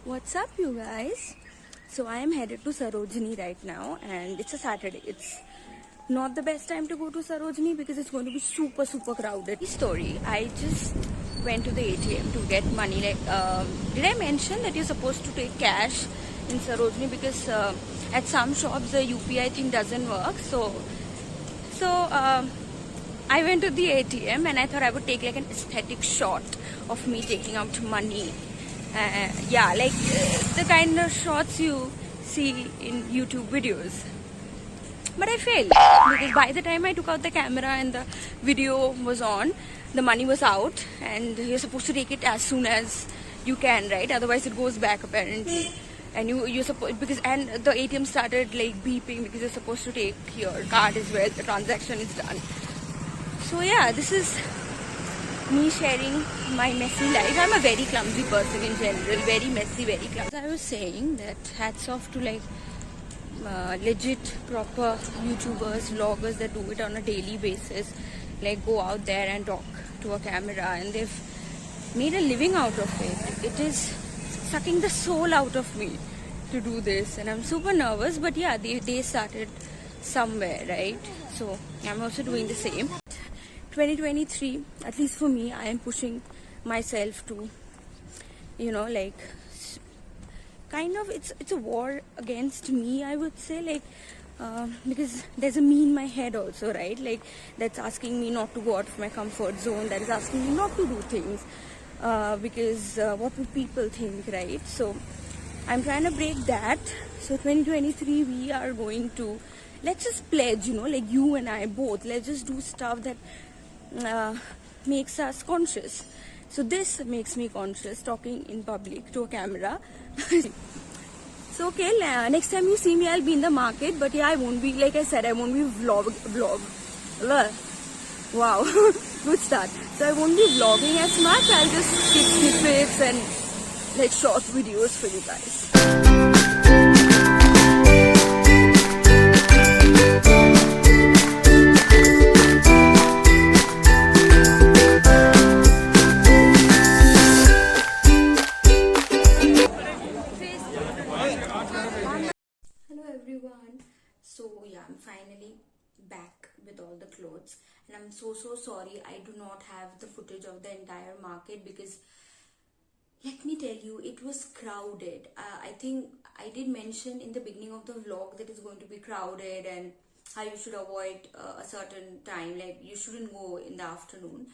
What's up, you guys? So I am headed to Sarojini right now, and it's a Saturday. It's not the best time to go to Sarojini because it's going to be super crowded. Story: I just went to the ATM to get money. Did I mention that you're supposed to take cash in Sarojini because at some shops the UPI thing doesn't work? So I went to the ATM and I thought I would take like an aesthetic shot of me taking out money. The kind of shots you see in YouTube videos. But I failed because by the time I took out the camera and the video was on, the money was out, and you're supposed to take it as soon as you can, right? Otherwise, it goes back apparently. And you're supposed and the ATM started like beeping because you're supposed to take your card as well. The transaction is done. So yeah, this is me sharing my messy life. I'm a very clumsy person in general, very messy, very clumsy. I was saying that hats off to like legit, proper YouTubers, vloggers that do it on a daily basis, like go out there and talk to a camera, and they've made a living out of it. It is sucking the soul out of me to do this, and I'm super nervous, but yeah, they started somewhere, right? So I'm also doing the same. 2023, at least for me, I am pushing myself to, kind of, it's a war against me, I would say, because there's a me in my head also, right? Like, that's asking me not to go out of my comfort zone, that is asking me not to do things, because what would people think, right? So I'm trying to break that. So 2023, we are going to, let's just pledge, like you and I both, let's just do stuff that makes us conscious. So this makes me conscious, talking in public to a camera. So okay, next time you see me, I'll be in the market, but yeah, I won't be, like I said, I won't be vlog. Wow, good start. So I won't be vlogging as much. I'll just skip snippets and like short videos for you guys. So yeah, I'm finally back with all the clothes, and I'm so sorry I do not have the footage of the entire market because let me tell you, it was crowded. I think I did mention in the beginning of the vlog that it's going to be crowded and how you should avoid a certain time, like you shouldn't go in the afternoon.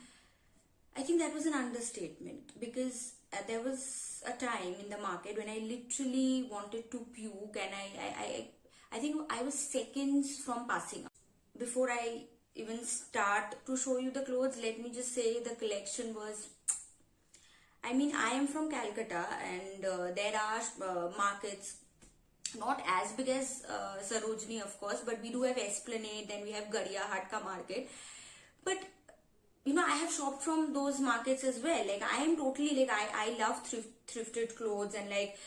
I think that was an understatement because there was a time in the market when I literally wanted to puke, and I think I was seconds from passing out. Before I even start to show you the clothes, let me just say the collection was, I mean, I am from Calcutta, and there are markets not as big as Sarojini, of course, but we do have Esplanade, then we have Gadiya Hatka market. But I have shopped from those markets as well. Like, I am totally, like, I love thrifted clothes and like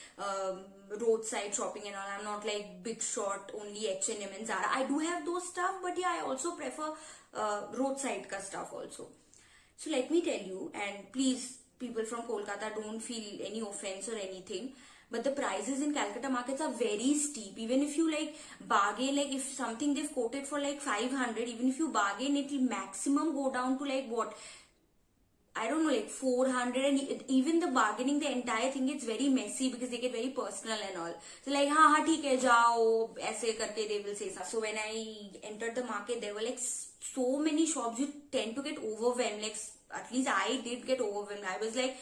roadside shopping and all. I'm not like big shot, only H&M and Zara. I do have those stuff, but yeah, I also prefer roadside ka stuff also. So let me tell you, and please, people from Kolkata, don't feel any offense or anything, but the prices in Calcutta markets are very steep. Even if you like bargain, like if something they've quoted for like 500, even if you bargain, it will maximum go down to like what, I don't know, like 400, and even the bargaining, the entire thing gets very messy because they get very personal and all. So like, ha, theek hai, jao, aise karke they will say so. So when I entered the market, there were like so many shops, you tend to get overwhelmed. Like, at least I did get overwhelmed. I was like,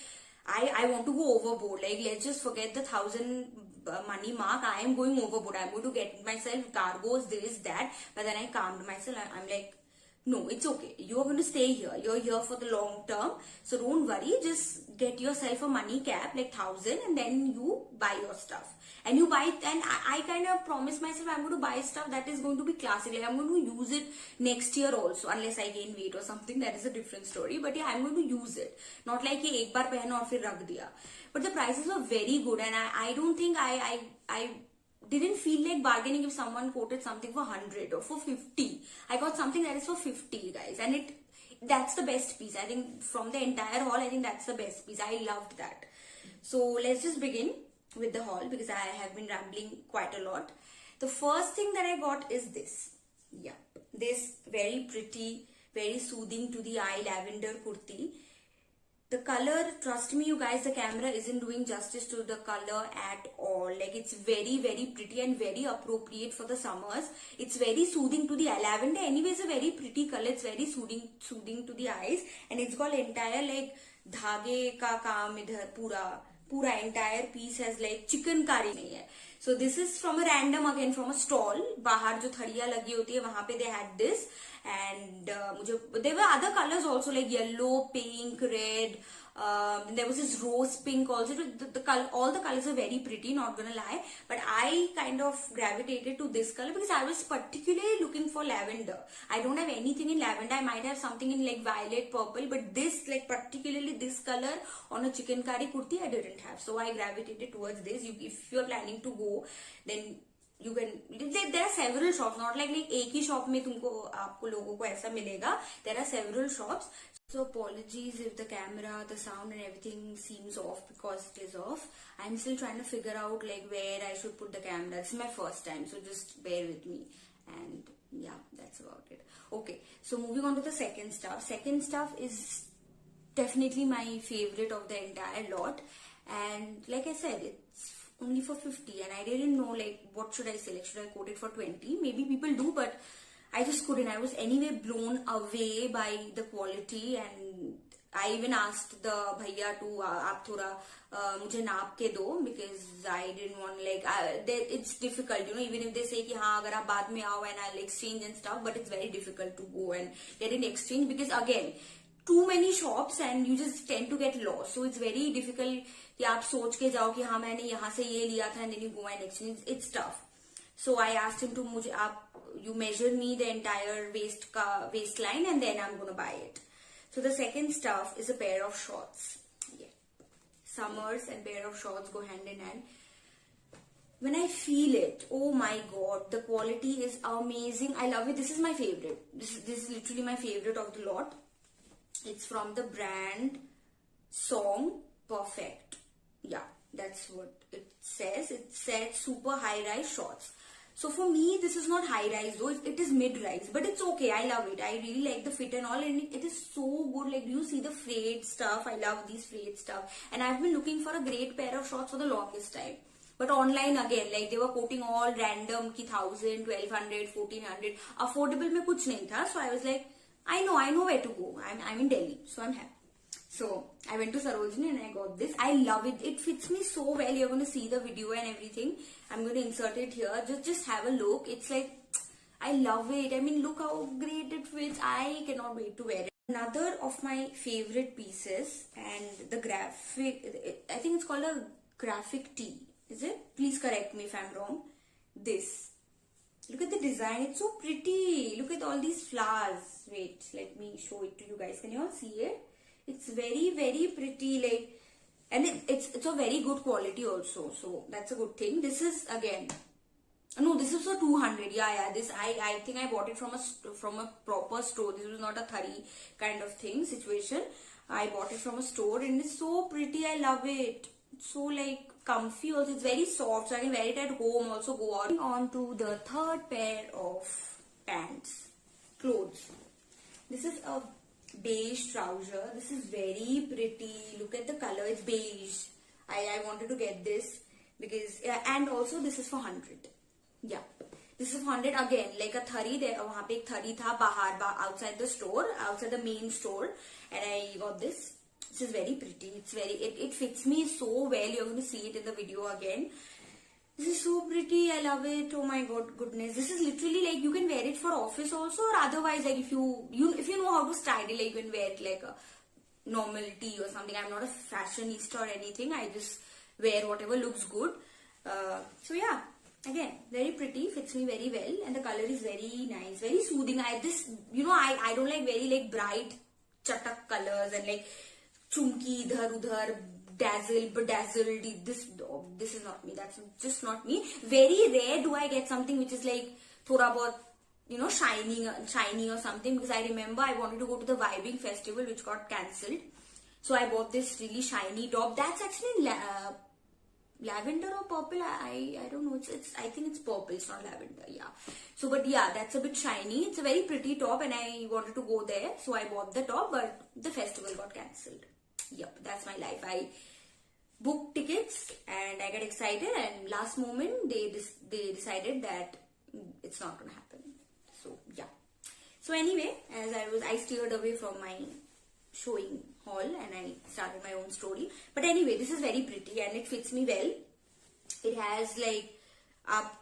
I want to go overboard. Like, let's just forget the 1,000 money mark. I am going overboard. I'm going to get myself cargos, this, that. But then I calmed myself. I'm like, no, it's okay. You're going to stay here. You're here for the long term. So don't worry. Just get yourself a money cap, like 1,000, and then you buy your stuff. And you buy it, and I kind of promised myself I'm going to buy stuff that is going to be classic. Like, I'm going to use it next year also, unless I gain weight or something. That is a different story. But yeah, I'm going to use it. Not like ye ek baar pehna aur fir rakh diya. But the prices were very good, and I don't think I didn't feel like bargaining if someone quoted something for 100 or for 50. I got something that is for 50, guys, and that's the best piece. I think from the entire haul, I think that's the best piece. I loved that. So let's just begin. with the haul because I have been rambling quite a lot. The first thing that I got is this. Yeah, this very pretty, very soothing to the eye lavender kurti. The color, trust me you guys, the camera isn't doing justice to the color at all. Like, it's very, very pretty and very appropriate for the summers. It's very soothing to the eye. Lavender anyway is a very pretty color. It's very soothing to the eyes. And it's got entire like धागे का काम इधर पूरा entire piece has like chikankari नहीं है. So this is from a random, again from a stall. बाहर जो थड़िया लगी होती है वहां पे they had this. And there were other colors also, like yellow, pink, red. There was this rose pink also. All the colors are very pretty, not gonna lie. But I kind of gravitated to this color because I was particularly looking for lavender. I don't have anything in lavender. I might have something in like violet, purple, but this, like particularly this color on a chikankari kurti, I didn't have. So I gravitated towards this. If you're planning to go, then you can, there are several shops, not like एक ही shop में तुमको आपको लोगों को ऐसा मिलेगा. There are several shops. So apologies if the camera, the sound and everything seems off because it is off. I'm still trying to figure out like where I should put the camera. This is my first time, so just bear with me. And yeah, that's about it. Okay, so moving on to the second stuff. Second stuff is definitely my favorite of the entire lot. And like I said, it's only for 50 and I didn't know like what should I select. Should I quote it for 20? Maybe people do, but I just couldn't. I was anyway blown away by the quality, and I even asked the bhaiya to आप थोड़ा मुझे नाप के दो, because I didn't want like it's difficult, you know, even if they say कि हाँ अगर आप बाद में आओ and I'll exchange and stuff, but it's very difficult to go and get an exchange because again too many shops and you just tend to get lost. So it's very difficult कि आप सोच के जाओ कि हाँ मैंने यहाँ से ये लिया था and then you go and exchange. It's tough. So I asked him to मुझे आप you measure me the entire waistline and then I'm gonna buy it. So the second stuff is a pair of shorts. Yeah, summers and pair of shorts go hand in hand. When I feel it, oh my god, the quality is amazing. I love it. This is my favorite. This is literally my favorite of the lot. It's from the brand Song Perfect. Yeah, that's what it says. It said super high rise shorts. So for me, this is not high rise though. It is mid rise, but it's okay. I love it. I really like the fit and all, and it is so good. Like, do you see the frayed stuff? I love these frayed stuff, and I've been looking for a great pair of shorts for the longest time. But online again, like they were quoting all random ki 1000, 1200, 1400. Affordable में कुछ नहीं था. So I was like, I know where to go. I'm in Delhi, so I'm happy. So I went to Sarojini and I got this. I love it. It fits me so well. You're going to see the video and everything. I'm going to insert it here. Just have a look. It's like, I love it. I mean, look how great it fits. I cannot wait to wear it. Another of my favorite pieces, and the graphic, I think it's called a graphic tee. Is it? Please correct me if I'm wrong. This. Look at the design. It's so pretty. Look at all these flowers. Wait, let me show it to you guys. Can you all see it? It's very, very pretty. Like, and it's a very good quality also. So that's a good thing. This is again. No, this is for 200. Yeah. This I think I bought it from a proper store. This was not a thari kind of thing situation. I bought it from a store and it's so pretty. I love it. It's so like comfy also. It's very soft, so I can wear it at home. Also go out. On to the third pair of pants, clothes. This is a beige trouser. This is very pretty. Look at the color. It's beige. I wanted to get this because and also this is for 100. Yeah, this is 100 again, like a thari. There, वहाँ पे एक thari था outside the store, outside the main store, and I got this. This is very pretty. It's very it fits me so well. You're going to see it in the video again. This is so pretty. I love it. Oh my god, goodness. This is literally like you can wear it for office also, or otherwise like if you know how to style it, like you can wear it like a normal tee or something. I'm not a fashionista or anything. I just wear whatever looks good. So yeah. Again, very pretty, fits me very well, and the color is very nice, very soothing. I don't like very like bright chatak colors and like chumki idhar udhar, bedazzled. This is not me. That's just not me. Very rare do I get something which is like thoda bahut, you know, shiny or something, because I remember I wanted to go to the Vibing festival which got cancelled, so I bought this really shiny top. That's actually lavender or purple. I don't know. It's I think it's purple. It's not lavender. Yeah. So but yeah, that's a bit shiny. It's a very pretty top, and I wanted to go there, so I bought the top. But the festival got cancelled. Yep, that's my life. I booked tickets and I got excited, and last moment they decided that it's not gonna happen. So yeah. So anyway, as I steered away from my showing haul and I started my own story. But anyway, this is very pretty and it fits me well. It has like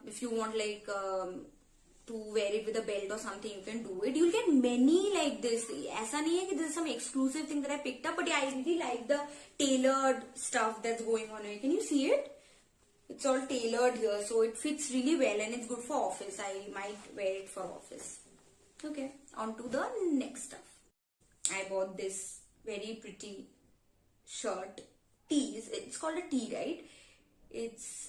if you want like to wear it with a belt or something, you can do it. You'll get many like this. Aisa nahi hai ki this is some exclusive thing that I picked up, but yeah, I really like the tailored stuff that's going on here. Can you see it? It's all tailored here, so it fits really well and it's good for office. I might wear it for office. Okay, on to the next stuff. I bought this very pretty shirt. Tees. It's called a tee, right?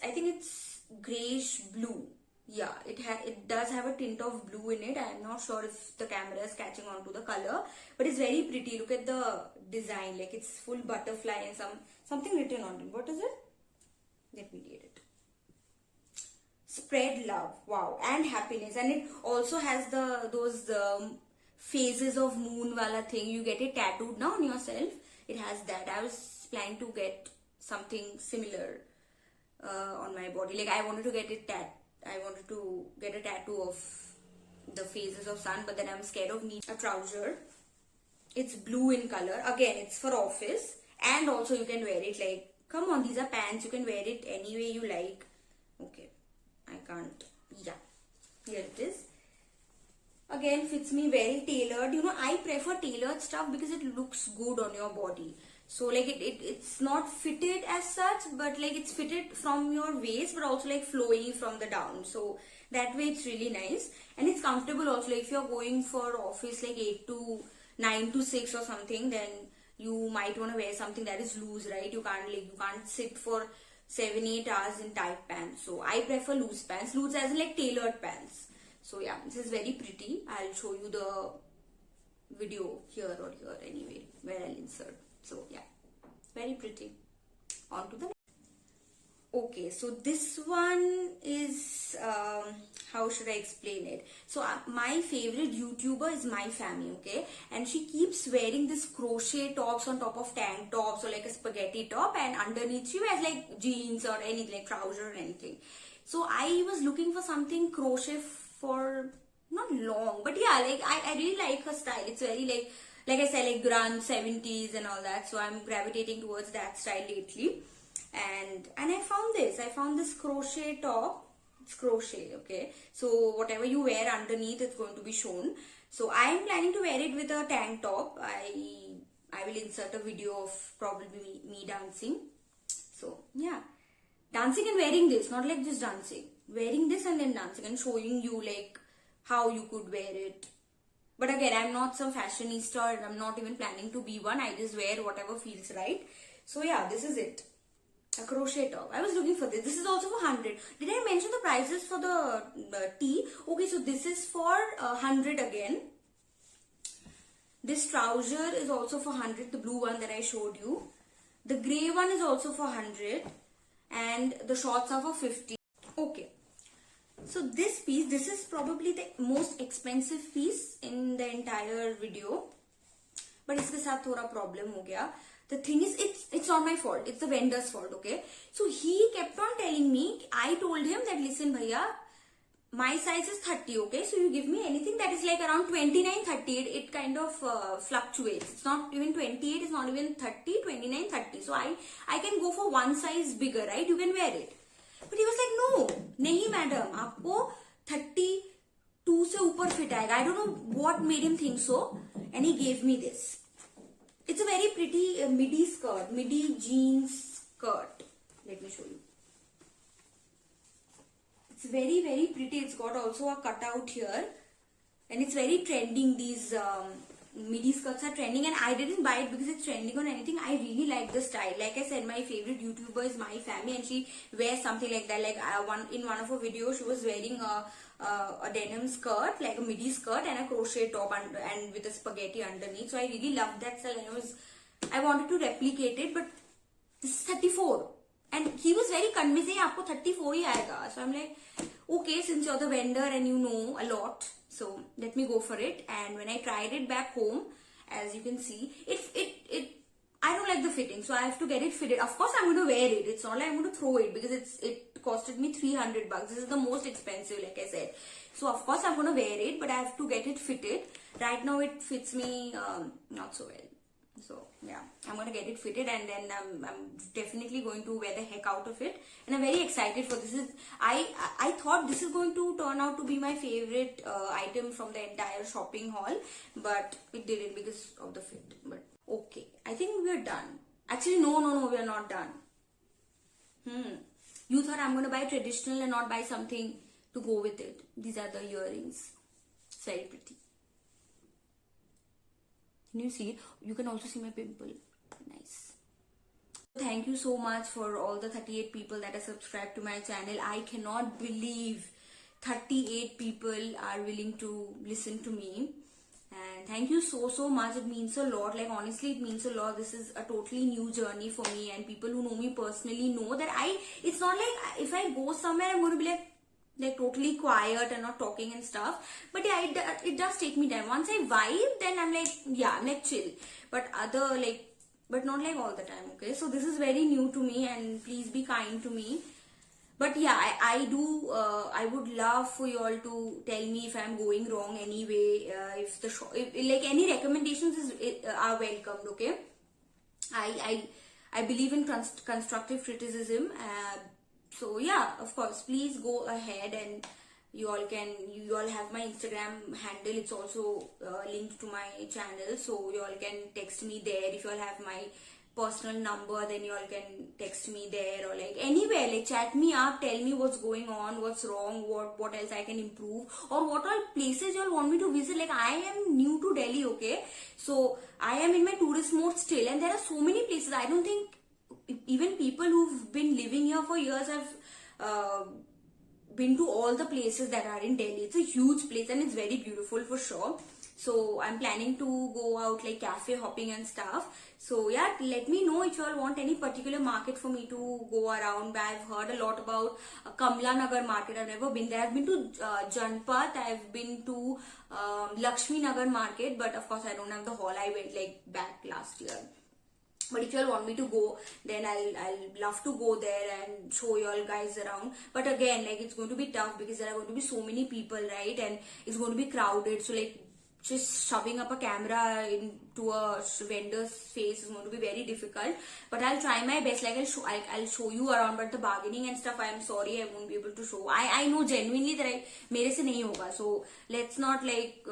I think it's grayish blue. Yeah, it does have a tint of blue in it. I'm not sure if the camera is catching on to the color, but it's very pretty. Look at the design, like it's full butterfly and something written on it. What is it? Let me read it. Spread love, wow, and happiness, and it also has those phases of moon wala thing. You get it tattooed now on yourself. It has that. I was planning to get something similar on my body. Like I wanted to get a tattoo of the phases of sun, but then I'm scared of needing a trouser. It's blue in color. Again, it's for office, and also you can wear it like, come on, these are pants. You can wear it any way you like. Okay, I can't. Yeah, here it is. Again, fits me well, tailored. You know, I prefer tailored stuff because it looks good on your body. So like it's not fitted as such, but like it's fitted from your waist, but also like flowing from the down. So that way it's really nice, and it's comfortable also. Like if you're going for office like 9 to 6 or something, then you might want to wear something that is loose, right? You can't sit for 7-8 hours in tight pants. So I prefer loose pants, loose as in like tailored pants. So yeah, this is very pretty. I'll show you the video here or here anyway, where I'll insert. So yeah, very pretty. On to the next. Okay, so this one is, how should I explain it? So my favorite YouTuber is My Family, okay? And she keeps wearing this crochet tops on top of tank tops or like a spaghetti top, and underneath she wears like jeans or anything, like trouser or anything. So I was looking for something crochet for not long, but yeah, like I really like her style. It's very like I said, like grunge 70s and all that. So I'm gravitating towards that style lately. And I found this crochet top. It's crochet, okay? So whatever you wear underneath, it's going to be shown. So I am planning to wear it with a tank top. I will insert a video of probably me dancing. So yeah, dancing and wearing this, not like just dancing. Wearing this and then dancing and showing you like how you could wear it. But again, I'm not some fashionista and I'm not even planning to be one. I just wear whatever feels right. So yeah, this is it. A crochet top. I was looking for this. This is also for 100. Did I mention the prices for the tee? Okay, so this is for 100 again. This trouser is also for 100. The blue one that I showed you. The grey one is also for 100. And the shorts are for 50. Okay. So this piece, this is probably the most expensive piece in the entire video. But इसके साथ थोड़ा problem हो गया. The thing is, it's not my fault. It's the vendor's fault, okay? So he kept on telling me, I told him that, listen, bhaiya, my size is 30, okay? So you give me anything that is like around 29, 30. It kind of fluctuates. It's not even 28, it's not even 30, 29, 30. So I can go for one size bigger, right? You can wear it. But he was like, no, nahi madam, aapko 32 se upar fit aayega. I don't know what made him think so. And he gave me this. It's a very pretty midi skirt, midi jeans skirt. Let me show you. It's very, very pretty. It's got also a cutout here. And it's very trending. These midi skirts are trending. And I didn't buy it because it's trending on anything. I really like the style. Like I said, my favorite YouTuber is My Family. And she wears something like that. Like in one of her videos, she was wearing a denim skirt, like a midi skirt and a crochet top and with a spaghetti underneath. So I really loved that style. I wanted to replicate it, but this is 34. And he was very convincing, आपको 34 ही आएगा. So I'm like, okay, since you're the vendor and you know a lot, so let me go for it. And when I tried it back home, as you can see, I don't like the fitting, so I have to get it fitted. Of course, I'm going to wear it. It's not like I'm going to throw it because it costed me $300. This is the most expensive, like I said. So of course, I'm going to wear it, but I have to get it fitted. Right now, it fits me not so well. So yeah, I'm gonna get it fitted, and then I'm definitely going to wear the heck out of it, and I'm very excited for this. I thought this is going to turn out to be my favorite item from the entire shopping haul, but it didn't because of the fit. But okay, I think we're done. Actually, no, we are not done. You thought I'm gonna buy traditional and not buy something to go with it. These are the earrings. It's very pretty. Can you see it? You can also see my pimple. Nice. Thank you so much for all the 38 people that are subscribed to my channel. I cannot believe 38 people are willing to listen to me. And thank you so much. It means a lot. Like, honestly, it means a lot. This is a totally new journey for me, and people who know me personally know that it's not like if I go somewhere, I'm going to be like totally quiet and not talking and stuff. But yeah, it does take me time. Once I vibe, then I'm like, yeah, I'm like chill. But but not like all the time, okay? So this is very new to me, and please be kind to me. But yeah, I would love for you all to tell me if I'm going wrong anyway. If like any recommendations are welcomed, okay? I believe in constructive criticism. So yeah, of course, please go ahead, and you all have my Instagram handle. It's also linked to my channel, so you all can text me there. If you all have my personal number, then you all can text me there, or like anywhere, like chat me up, tell me what's going on, what's wrong, what else I can improve, or what all places you all want me to visit. Like, I am new to Delhi, okay? So I am in my tourist mode still, and there are so many places. I don't think even people who've been living here for years have been to all the places that are in Delhi. It's a huge place, and it's very beautiful for sure. So I'm planning to go out like cafe hopping and stuff. So yeah, let me know if you all want any particular market for me to go around. I've heard a lot about Kamla Nagar market. I've never been there. I've been to Janpat. I've been to Lakshmi Nagar market, but of course I don't have the hall. I went like back last year. But if you all want me to go, then I'll love to go there and show you all guys around. But again, like, it's going to be tough because there are going to be so many people, right? And it's going to be crowded. So like, just shoving up a camera into a vendor's face is going to be very difficult. But I'll try my best. Like, I'll show you around. But the bargaining and stuff, I'm sorry, I won't be able to show. I know genuinely that mere se nahi hoga. So let's not like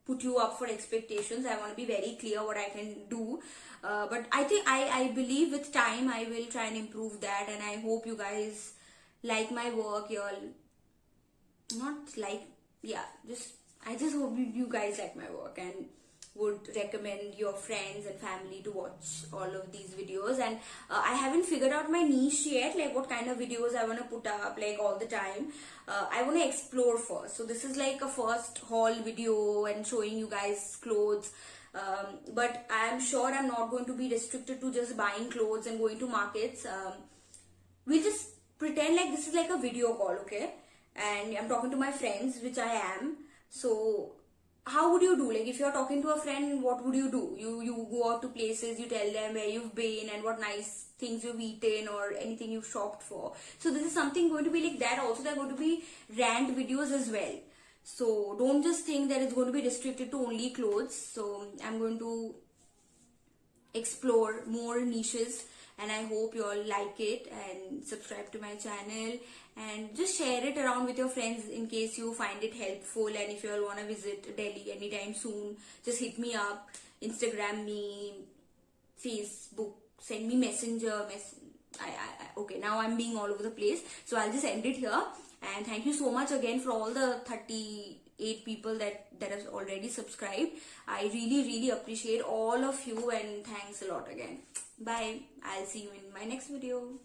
put you up for expectations. I want to be very clear what I can do. But I think I believe with time I will try and improve that, and I hope you guys like my work. You all not like, yeah, I just hope you guys like my work and would recommend your friends and family to watch all of these videos. And I haven't figured out my niche yet, like what kind of videos I want to put up like all the time. I want to explore first. So this is like a first haul video and showing you guys clothes. But I'm sure I'm not going to be restricted to just buying clothes and going to markets. We'll just pretend like this is like a video call, okay? And I'm talking to my friends, which I am. So how would you do? Like, if you're talking to a friend, what would you do? You go out to places, you tell them where you've been and what nice things you've eaten or anything you've shopped for. So this is something going to be like that. Also, there are going to be rant videos as well. So don't just think that it's going to be restricted to only clothes. So I'm going to explore more niches, and I hope you all like it, and subscribe to my channel and just share it around with your friends in case you find it helpful. And if you all want to visit Delhi anytime soon, just hit me up, Instagram me, Facebook, send me messenger. Okay, now I'm being all over the place, so I'll just end it here. And thank you so much again for all the 38 people that have already subscribed. I really appreciate all of you, and thanks a lot again. Bye. I'll see you in my next video.